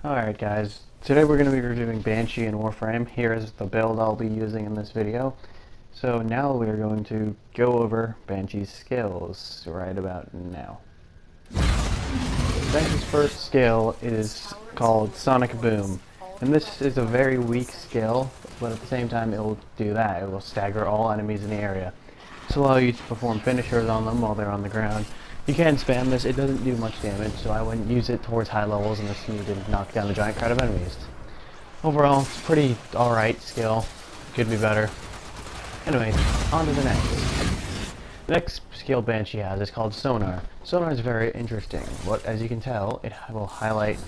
Alright guys, today we're going to be reviewing Banshee and Warframe. Here is the build I'll be using in this video. So now we're going to go over Banshee's skills right about now. Banshee's first skill is called Sonic Boom. And this is a very weak skill, but at the same time it will do that. It will stagger all enemies in the area. This will allow you to perform finishers on them while they're on the ground. You can spam this, it doesn't do much damage, so I wouldn't use it towards high levels unless you need to knock down a giant crowd of enemies. Overall, it's a pretty alright skill. Could be better. Anyway, on to the next. The next skill Banshee has is called Sonar. Sonar is very interesting. As you can tell, it will highlight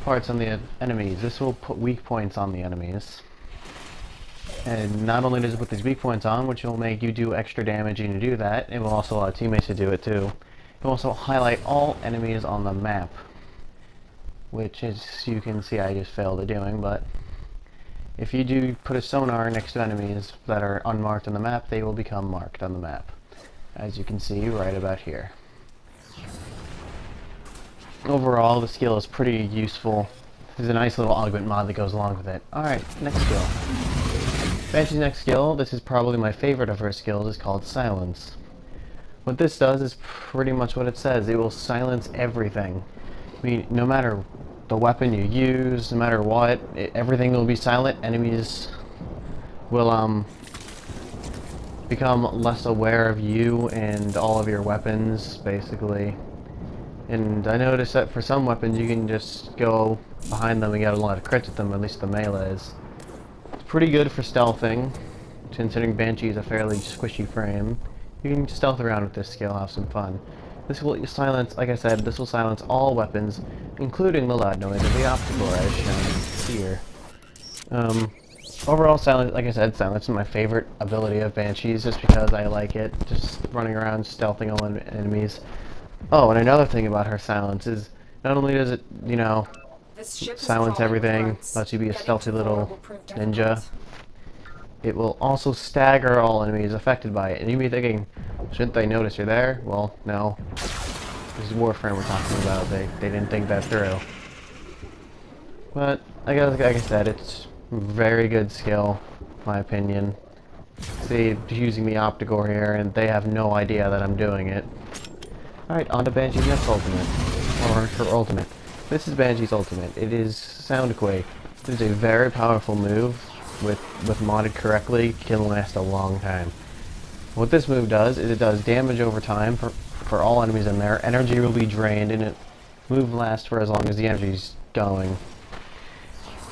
parts on the enemies. This will put weak points on the enemies. And not only does it put these weak points on, which will make you do extra damage and you do that, it will also allow teammates to do it too. It will also highlight all enemies on the map, which as you can see I just failed at doing, but if you do put a sonar next to enemies that are unmarked on the map, they will become marked on the map, as you can see right about here. Overall, the skill is pretty useful. There's a nice little augment mod that goes along with it. Alright, next skill. Banshee's next skill, this is probably my favorite of her skills, is called Silence. What this does is pretty much what it says. It will silence everything. I mean, no matter the weapon you use, no matter what, everything will be silent. Enemies will become less aware of you and all of your weapons, basically. And I noticed that for some weapons you can just go behind them and get a lot of crits with them, at least the melees. It's pretty good for stealthing, considering Banshee is a fairly squishy frame. You can stealth around with this skill, have some fun. This will silence, like I said, this will silence all weapons, including the loud noise of the optical, as shown here. Overall, silence, like I said, silence is my favorite ability of Banshee's, just because I like it, just running around stealthing all enemies. Oh, and another thing about her silence is, not only does it, you know, silence everything, lets you be a stealthy little ninja, it will also stagger all enemies affected by it. And you may be thinking, shouldn't they notice you're there? Well, no. This is Warframe we're talking about. They didn't think that through. But, like I said, it's a very good skill, in my opinion. See, using the Opticore here, and they have no idea that I'm doing it. Alright, on to Banshee's next ultimate. Or her ultimate. This is Banshee's ultimate. It is Soundquake. It is a very powerful move. With modded correctly, can last a long time. What this move does is it does damage over time for all enemies in there. Energy will be drained, and it move lasts for as long as the energy's going.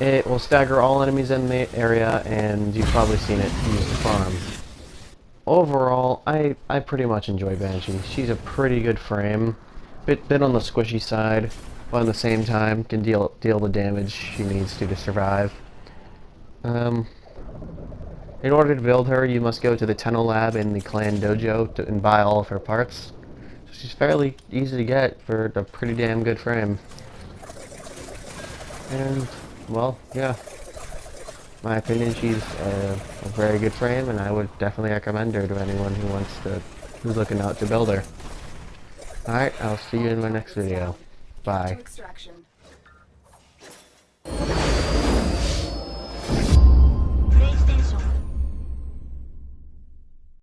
It will stagger all enemies in the area, and you've probably seen it used to farm. Overall, I pretty much enjoy Banshee. She's a pretty good frame, bit on the squishy side, but at the same time can deal the damage she needs to survive. In order to build her, you must go to the Tenno Lab in the Clan Dojo and buy all of her parts. So she's fairly easy to get for a pretty damn good frame. And, well, yeah. In my opinion, she's a very good frame, and I would definitely recommend her to anyone who's looking out to build her. Alright, I'll see you in my next video. Bye.